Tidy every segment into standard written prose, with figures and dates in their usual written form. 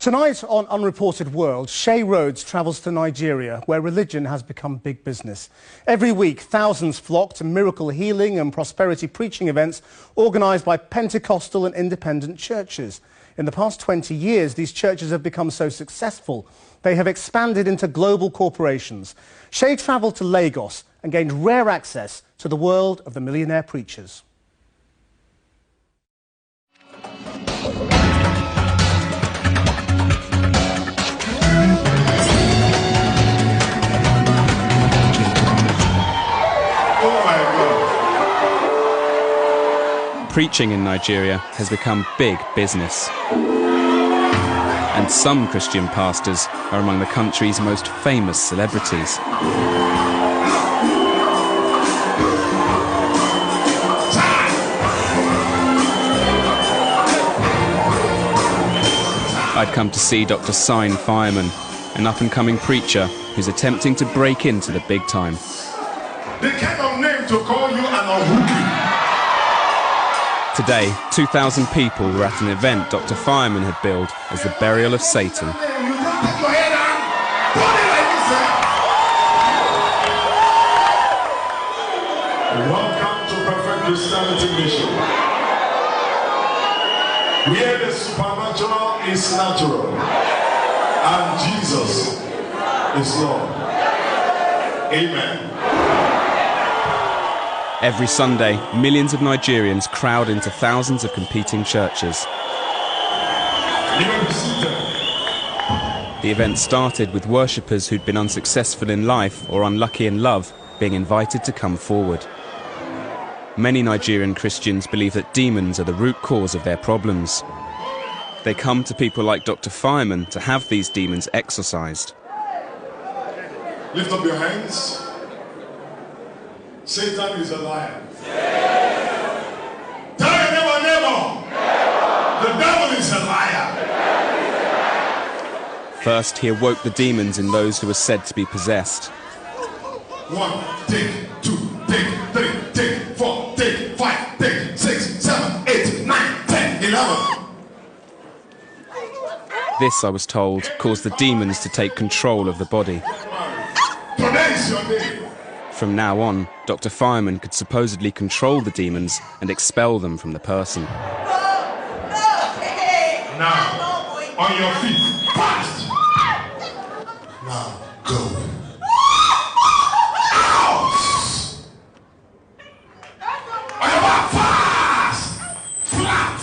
Tonight on Unreported World, Shay Rhodes travels to Nigeria, where religion has become big business. Every week, thousands flock to miracle healing and prosperity preaching events organised by Pentecostal and independent churches. In the past 20 years, these churches have become so successful, they have expanded into global corporations. Shay travelled to Lagos and gained rare access to the world of the millionaire preachers. Preaching in Nigeria has become big business. And some Christian pastors are among the country's most famous celebrities. I'd come to see Dr. Sign Fireman, an up-and-coming preacher who's attempting to break into the big time. The kind of name to call you an unhooky. Today, 2,000 people were at an event Dr. Fireman had billed as the burial of Satan. Welcome to Perfect Christianity Mission, where the supernatural is natural and Jesus is Lord. Amen. Every Sunday, millions of Nigerians crowd into thousands of competing churches. The event started with worshippers who'd been unsuccessful in life or unlucky in love being invited to come forward. Many Nigerian Christians believe that demons are the root cause of their problems. They come to people like Dr. Fireman to have these demons exorcised. Lift up your hands. Satan is a liar. Tell your neighbor, neighbor. The devil is a liar. First, he awoke the demons in those who were said to be possessed. 1, take 2, take 3, take 4, take 5, take 6, 7, 8, 9, 10, 11. This, I was told, caused the demons to take control of the body. Today is your day. From now on, Dr. Fireman could supposedly control the demons and expel them from the person. Now, on your feet, fast. Now, go. Out. On your back, fast. Flat.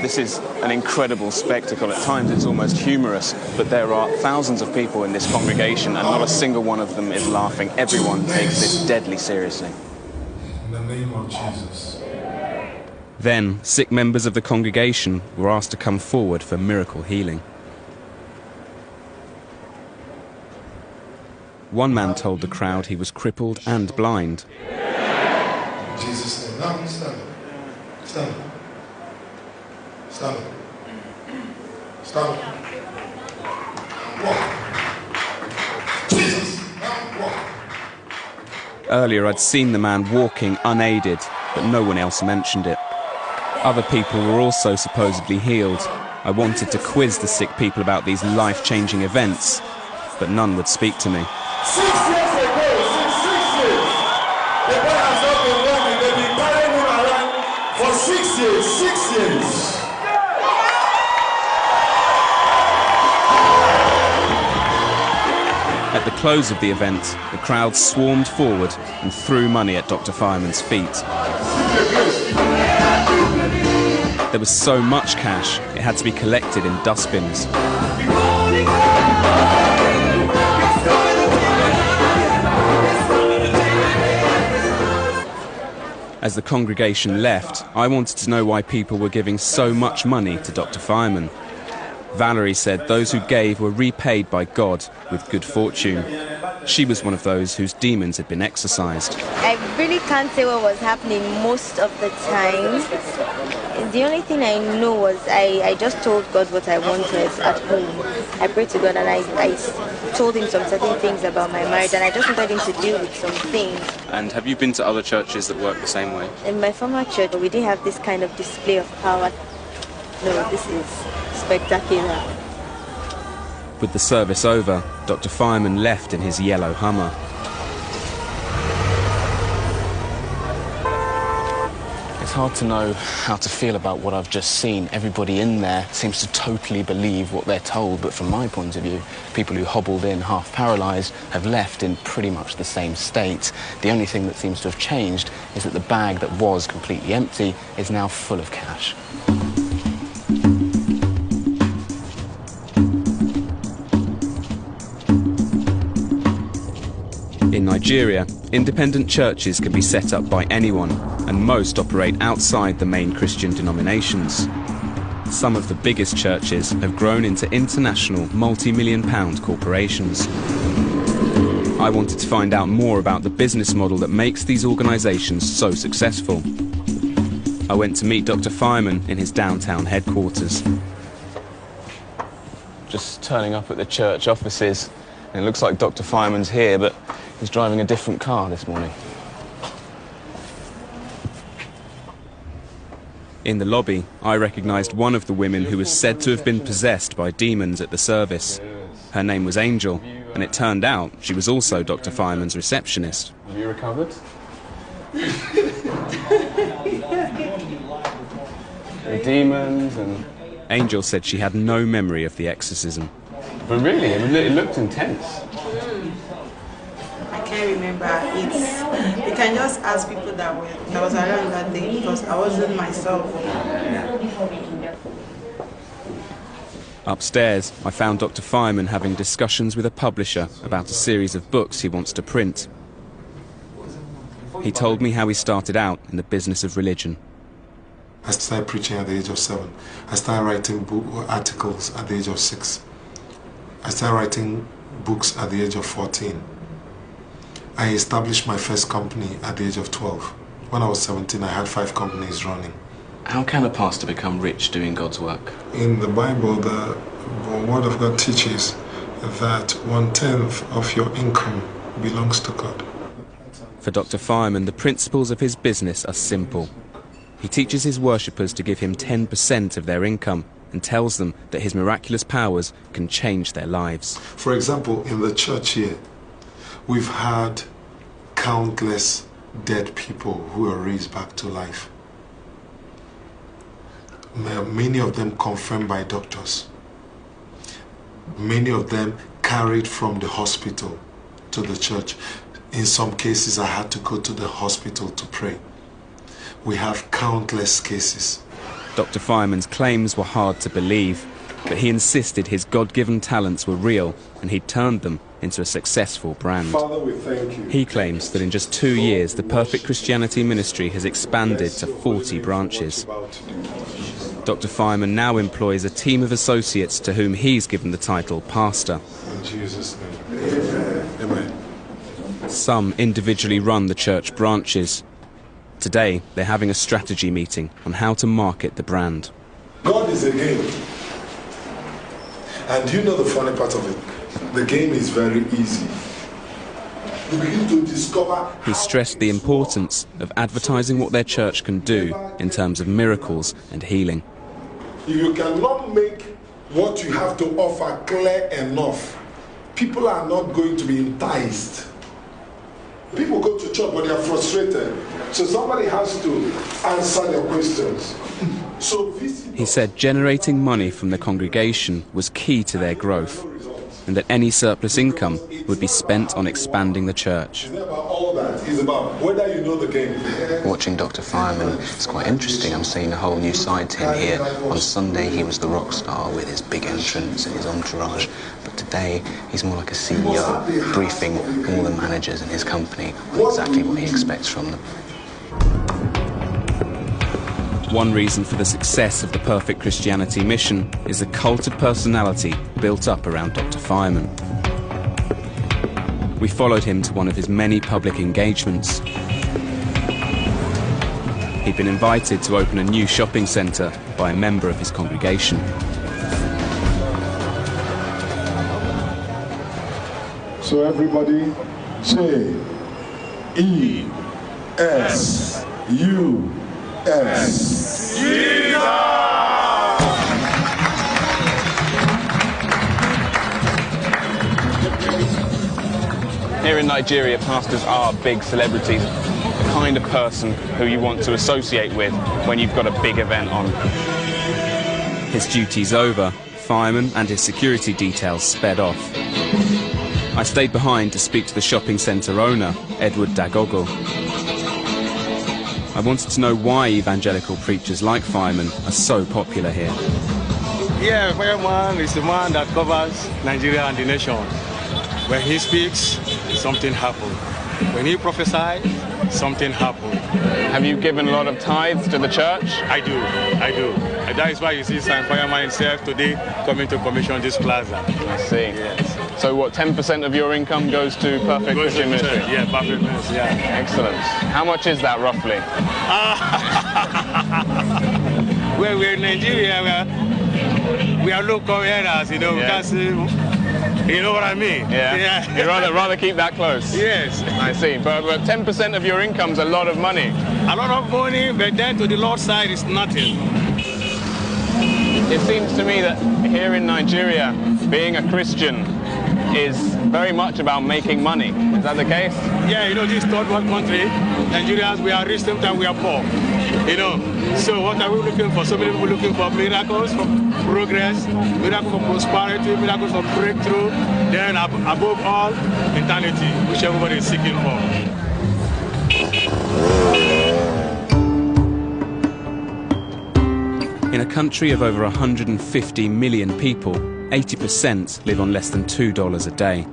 This is an incredible spectacle. At times it's almost humorous, but there are thousands of people in this congregation and not a single one of them is laughing. Everyone takes this deadly seriously. In the name of Jesus. Then, sick members of the congregation were asked to come forward for miracle healing. One man told the crowd he was crippled and blind. In Jesus' name. Now, stand up. Stand up. Stand up. Stand up. Walk. Jesus. Now walk. Earlier I'd seen the man walking unaided, but no one else mentioned it. Other people were also supposedly healed. I wanted to quiz the sick people about these life-changing events, but none would speak to me. 6 years ago, since 6 years, the boy has not been walking. They've been carrying him around for 6 years. 6 years. At the close of the event, the crowd swarmed forward and threw money at Dr. Fireman's feet. There was so much cash, it had to be collected in dustbins. As the congregation left, I wanted to know why people were giving so much money to Dr. Fireman. Valerie said those who gave were repaid by God with good fortune. She was one of those whose demons had been exorcised. I really can't say what was happening most of the time. The only thing I know was I just told God what I wanted at home. I prayed to God and I told him some certain things about my marriage, and I just wanted him to deal with some things. And have you been to other churches that work the same way? In my former church, we didn't have this kind of display of power. No, this is spectacular. With the service over, Dr. Fireman left in his yellow Hummer. It's hard to know how to feel about what I've just seen. Everybody in there seems to totally believe what they're told, but from my point of view, people who hobbled in half paralysed have left in pretty much the same state. The only thing that seems to have changed is that the bag that was completely empty is now full of cash. In Nigeria, independent churches can be set up by anyone, and most operate outside the main Christian denominations. Some of the biggest churches have grown into international multi-million-pound corporations. I wanted to find out more about the business model that makes these organisations so successful. I went to meet Dr. Fireman in his downtown headquarters. Just turning up at the church offices, and it looks like Dr. Fireman's here, but he's driving a different car this morning. In the lobby, I recognised one of the women who was said to have been possessed by demons at the service. Her name was Angel, and it turned out she was also Dr. Fireman's receptionist. Have you recovered? The demons and... Angel said she had no memory of the exorcism. But really, it looked intense. I can't remember. You can just ask people that was around that day, because I wasn't myself. Upstairs, I found Dr. Fireman having discussions with a publisher about a series of books he wants to print. He told me how he started out in the business of religion. I started preaching at the age of 7. I started writing articles at the age of 6. I started writing books at the age of 14. I established my first company at the age of 12. When I was 17, I had 5 companies running. How can a pastor become rich doing God's work? In the Bible, the Word of God teaches that 1/10 of your income belongs to God. For Dr. Fireman, the principles of his business are simple. He teaches his worshippers to give him 10% of their income and tells them that his miraculous powers can change their lives. For example, in the church here, we've had countless dead people who were raised back to life. Many of them confirmed by doctors. Many of them carried from the hospital to the church. In some cases, I had to go to the hospital to pray. We have countless cases. Dr. Fireman's claims were hard to believe, but he insisted his God-given talents were real and he'd turned them into a successful brand. Father, we thank you. He claims that in just 2 years, the Perfect Christianity ministry has expanded to 40 branches. Dr. Fireman now employs a team of associates to whom he's given the title pastor. In Jesus' name. Amen. Some individually run the church branches. Today, they're having a strategy meeting on how to market the brand. God is a game. And you know the funny part of it? The game is very easy. You begin to discover... He stressed the importance of advertising what their church can do in terms of miracles and healing. If you cannot make what you have to offer clear enough, people are not going to be enticed. People go to church, but they are frustrated. So somebody has to answer their questions. He said generating money from the congregation was key to their growth, and that any surplus income would be spent on expanding the church. It's not about all that. It's about whether you know the game. Watching Dr. Fireman is quite interesting. I'm seeing a whole new side to him here. On Sunday, he was the rock star with his big entrance and his entourage. But today, he's more like a CEO, briefing all the managers in his company on exactly what he expects from them. One reason for the success of the Perfect Christianity mission is the cult of personality built up around Dr. Fireman. We followed him to one of his many public engagements. he'd been invited to open a new shopping centre by a member of his congregation. So everybody say E-S-U-S. Here in Nigeria, pastors are big celebrities, the kind of person who you want to associate with when you've got a big event on. His duties over, fireman and his security details sped off. I stayed behind to speak to the shopping centre owner, Edward Dagogo. I wanted to know why evangelical preachers like firemen are so popular here. Yeah, fireman is the man that covers Nigeria and the nation. When he speaks, something happens. When he prophesies, something happens. Have you given a lot of tithes to the church? I do. And that is why you see some fireman himself today coming to commission this plaza. I see. Yes. So what, 10% of your income goes to Perfect Christian Ministry? Yeah, Perfect Ministry, yeah. Excellent. How much is that roughly? Well, we're in Nigeria, we are local areas, you know, we can't see, you know what I mean? Yeah. You'd rather keep that close? Yes. I see. But 10% of your income's a lot of money. A lot of money, but then to the Lord's side is nothing. It seems to me that here in Nigeria, being a Christian is very much about making money. Is that the case? Yeah, you know, this third world country, Nigerians, we are rich, sometimes we are poor. You know, so what are we looking for? So many people looking for miracles, for progress, miracles for prosperity, miracles for breakthrough, then above all, eternity, which everybody is seeking for. In a country of over 150 million people, 80% live on less than $2 a day.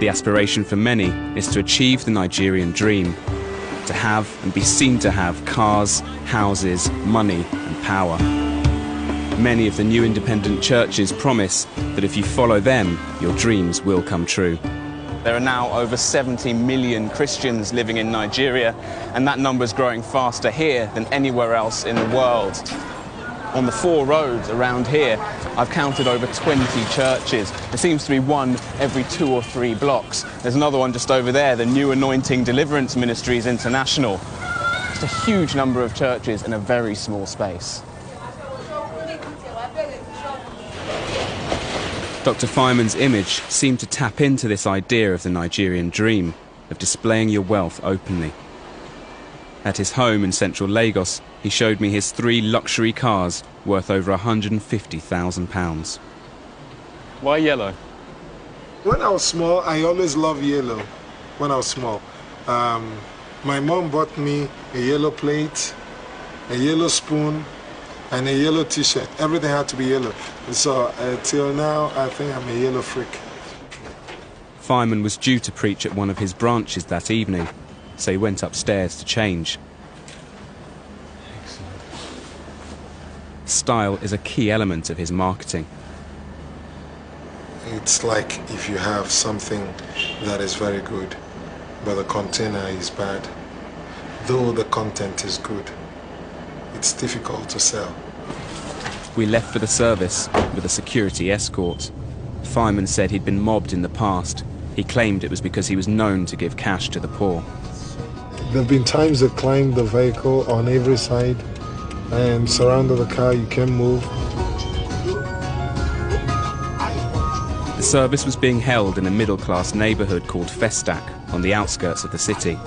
The aspiration for many is to achieve the Nigerian dream, to have and be seen to have cars, houses, money and power. Many of the new independent churches promise that if you follow them, your dreams will come true. There are now over 70 million Christians living in Nigeria, and that number's growing faster here than anywhere else in the world. On the 4 roads around here, I've counted over 20 churches. There seems to be one every 2 or 3 blocks. There's another one just over there, the New Anointing Deliverance Ministries International. Just a huge number of churches in a very small space. Dr. Fireman's image seemed to tap into this idea of the Nigerian dream, of displaying your wealth openly. At his home in central Lagos, he showed me his 3 luxury cars worth over £150,000. Why yellow? When I was small, I always loved yellow. When I was small, my mom bought me a yellow plate, a yellow spoon, and a yellow t-shirt. Everything had to be yellow. And so till now, I think I'm a yellow freak. Fireman was due to preach at one of his branches that evening, so he went upstairs to change. Style is a key element of his marketing. It's like if you have something that is very good, but the container is bad. Though the content is good, it's difficult to sell. We left for the service with a security escort. Fireman said he'd been mobbed in the past. He claimed it was because he was known to give cash to the poor. There have been times they climbed the vehicle on every side and surrounded the car. You can't move. The service was being held in a middle-class neighbourhood called Festac on the outskirts of the city.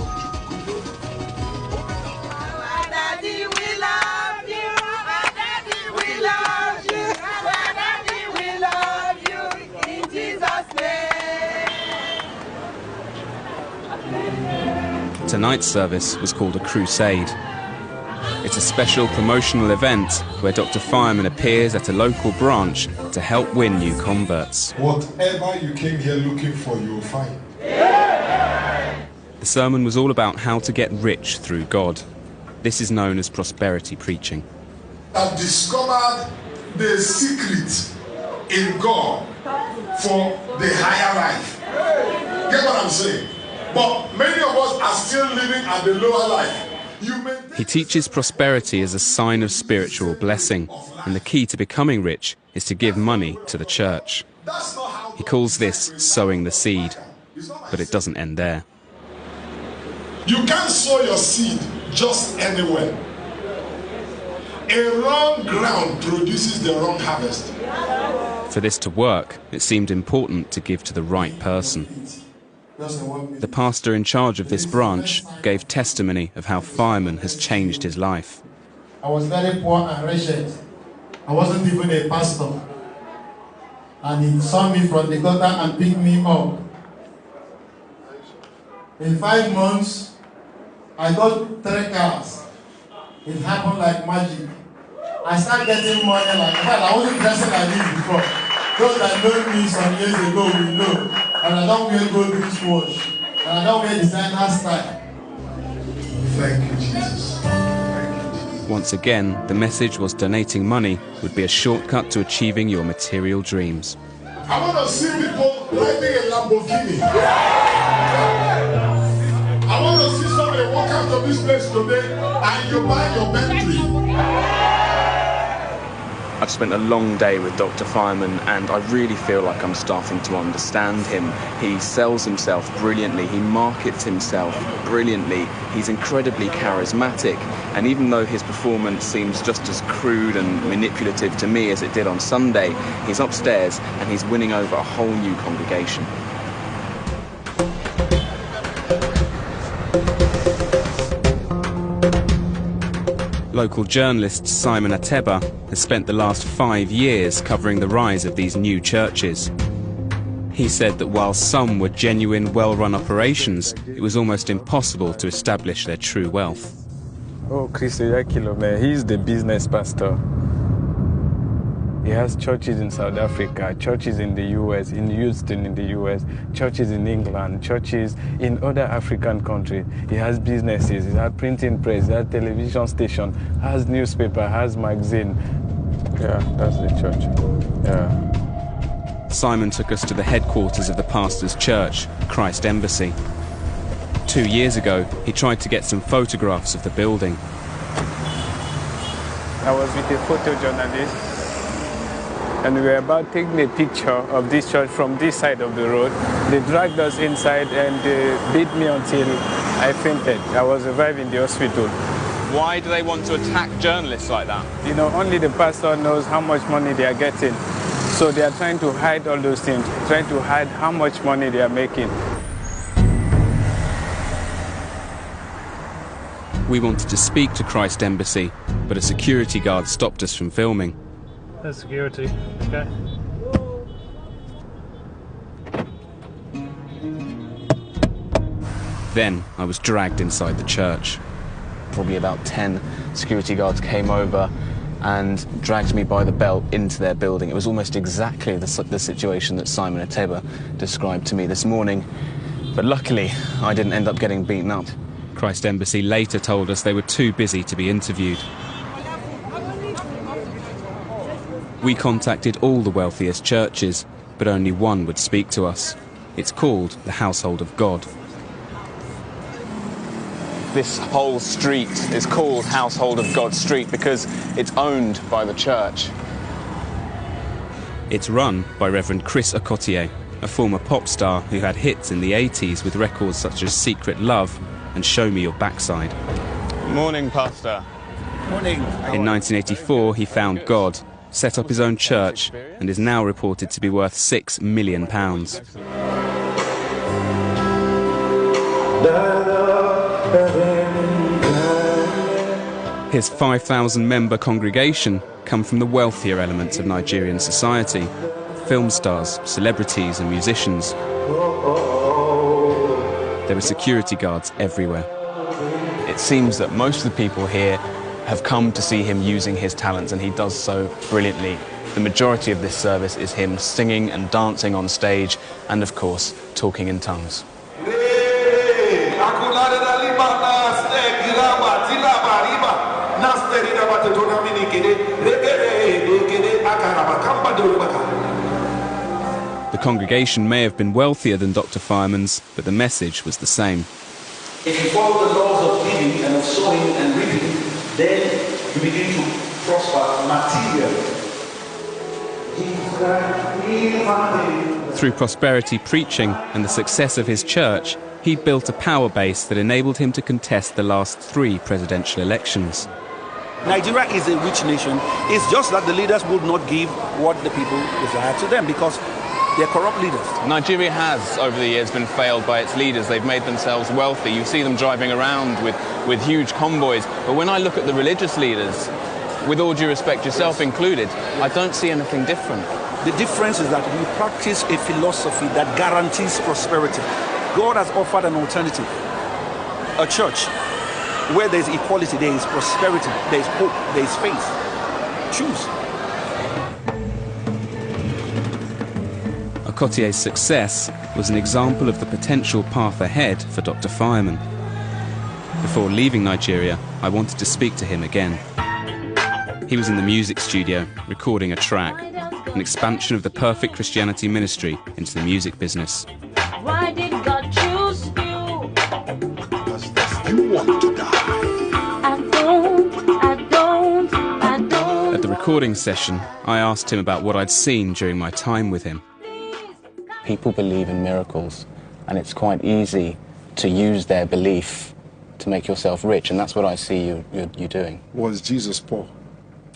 Tonight's service was called a crusade. It's a special promotional event where Dr. Fireman appears at a local branch to help win new converts. Whatever you came here looking for, you'll find. The sermon was all about how to get rich through God. This is known as prosperity preaching. I've discovered the secret in God for the higher life. Get what I'm saying? But many of us are still living at the lower life. You maintain He teaches prosperity as a sign of spiritual blessing, and the key to becoming rich is to give money to the church. He calls this sowing the seed, but it doesn't end there. You can't sow your seed just anywhere. A wrong ground produces the wrong harvest. For this to work, it seemed important to give to the right person. The pastor in charge of this branch gave testimony of how Fireman has changed his life. I was very poor and wretched. I wasn't even a pastor. And he saw me from the gutter and picked me up. In 5 months, I got 3 cars. It happened like magic. I started getting money like, in fact, I wasn't dressing like this before. Those that know me some years ago will know. And I don't wear gold wristwatch. And I don't wear designer style. Thank you, Jesus. Thank you, Jesus. Once again, the message was donating money would be a shortcut to achieving your material dreams. I want to see people riding a Lamborghini. I want to see somebody walk out of this place today and you buy your Bentley. I've spent a long day with Dr. Fireman and I really feel like I'm starting to understand him. He sells himself brilliantly, he markets himself brilliantly, he's incredibly charismatic, and even though his performance seems just as crude and manipulative to me as it did on Sunday, he's upstairs and he's winning over a whole new congregation. Local journalist Simon Ateba has spent the last 5 years covering the rise of these new churches. He said that while some were genuine, well-run operations, it was almost impossible to establish their true wealth. Oh, Chris Yakilo, man, he's the business pastor. He has churches in South Africa, churches in the US, in Houston in the US, churches in England, churches in other African countries. He has businesses, he has printing press, he has television station, has newspaper, has magazine. Yeah, that's the church. Yeah. Simon took us to the headquarters of the pastor's church, Christ Embassy. 2 years ago, he tried to get some photographs of the building. I was with a photojournalist, and we were about taking a picture of this church from this side of the road. They dragged us inside and beat me until I fainted. I was revived in the hospital. Why do they want to attack journalists like that? You know, only the pastor knows how much money they are getting. So they are trying to hide all those things, trying to hide how much money they are making. We wanted to speak to Christ Embassy, but a security guard stopped us from filming. There's security, okay. Then I was dragged inside the church. Probably about 10 security guards came over and dragged me by the belt into their building. It was almost exactly the situation that Simon Ateba described to me this morning. But luckily, I didn't end up getting beaten up. Christ Embassy later told us they were too busy to be interviewed. We contacted all the wealthiest churches, but only one would speak to us. It's called the Household of God. This whole street is called Household of God Street because it's owned by the church. It's run by Reverend Chris Okotie, a former pop star who had hits in the 80s with records such as Secret Love and Show Me Your Backside. Morning, Pastor. Morning. In 1984, he found God, set up his own church, and is now reported to be worth £6 million. His 5,000-member congregation come from the wealthier elements of Nigerian society, film stars, celebrities and musicians. There were security guards everywhere. It seems that most of the people here have come to see him using his talents, and he does so brilliantly. The majority of this service is him singing and dancing on stage, and of course, talking in tongues. The congregation may have been wealthier than Dr. Fireman's, but the message was the same. If you follow the laws of giving and of sowing and reaping, then you begin to prosper materially. Through prosperity preaching and the success of his church, he built a power base that enabled him to contest the last 3 presidential elections. Nigeria is a rich nation. It's just that the leaders would not give what the people desire to them because they're corrupt leaders. Nigeria has, over the years, been failed by its leaders. They've made themselves wealthy. You see them driving around with huge convoys. But when I look at the religious leaders, with all due respect, yourself included, I don't see anything different. The difference is that we practice a philosophy that guarantees prosperity. God has offered an alternative. A church where there is equality, there is prosperity, there is hope, there is faith. Choose. Okotie's success was an example of the potential path ahead for Dr. Fireman. Before leaving Nigeria, I wanted to speak to him again. He was in the music studio, recording a track, an expansion of the Perfect Christianity ministry into the music business. Why did God choose you? Because you want to die. I don't. At the recording session, I asked him about what I'd seen during my time with him. People believe in miracles, and it's quite easy to use their belief to make yourself rich, and that's what I see you doing. Was Jesus poor?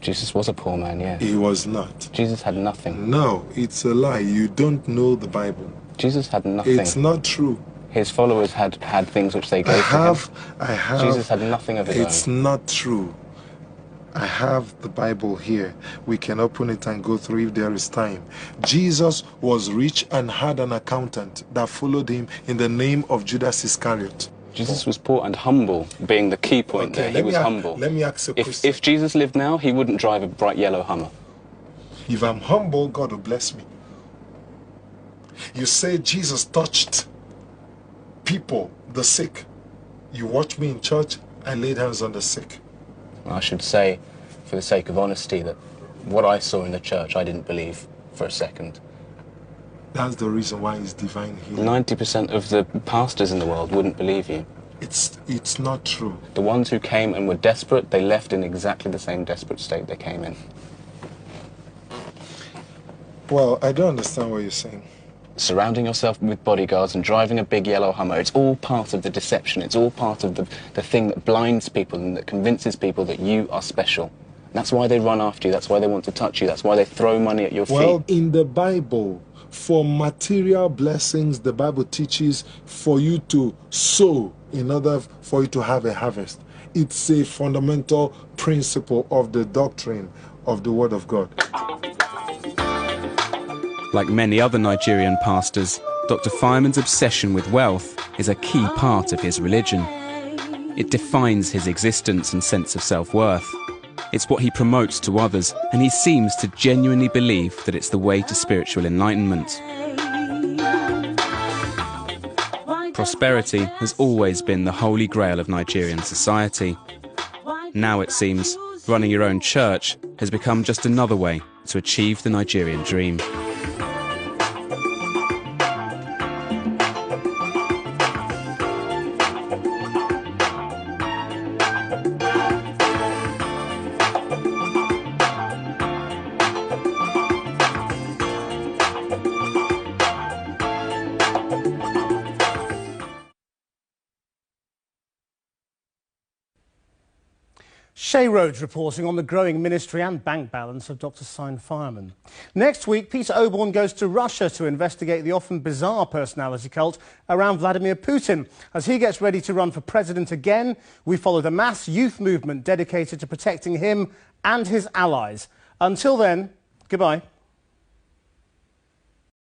Jesus was a poor man, yeah. He was not. Jesus had nothing. No, it's a lie. You don't know the Bible. Jesus had nothing. It's not true. His followers had things which they gave to him. I have. Jesus had nothing of his own. It's not true. I have the Bible here. We can open it and go through if there is time. Jesus was rich and had an accountant that followed him in the name of Judas Iscariot. Jesus was poor and humble, being the key point there. He was humble. Let me ask a question. If Jesus lived now, he wouldn't drive a bright yellow Hummer. If I'm humble, God will bless me. You say Jesus touched people, the sick. You watch me in church, I laid hands on the sick. I should say, for the sake of honesty, that what I saw in the church, I didn't believe for a second. That's the reason why it's divine healing. 90% of the pastors in the world wouldn't believe you. It's not true. The ones who came and were desperate, they left in exactly the same desperate state they came in. Well, I don't understand what you're saying. Surrounding yourself with bodyguards and driving a big yellow Hummer, it's all part of the deception. It's all part of the thing that blinds people and that convinces people that you are special. That's why they run after you. That's why they want to touch you. That's why they throw money at your feet. Well, in the Bible, for material blessings, the Bible teaches for you to sow in order for you to have a harvest. It's a fundamental principle of the doctrine of the Word of God. Like many other Nigerian pastors, Dr. Fireman's obsession with wealth is a key part of his religion. It defines his existence and sense of self-worth. It's what he promotes to others, and he seems to genuinely believe that it's the way to spiritual enlightenment. Prosperity has always been the holy grail of Nigerian society. Now it seems running your own church has become just another way to achieve the Nigerian dream. Shay Rhodes reporting on the growing ministry and bank balance of Dr. Sign Fireman. Next week, Peter Oborne goes to Russia to investigate the often bizarre personality cult around Vladimir Putin. As he gets ready to run for president again, we follow the mass youth movement dedicated to protecting him and his allies. Until then, goodbye.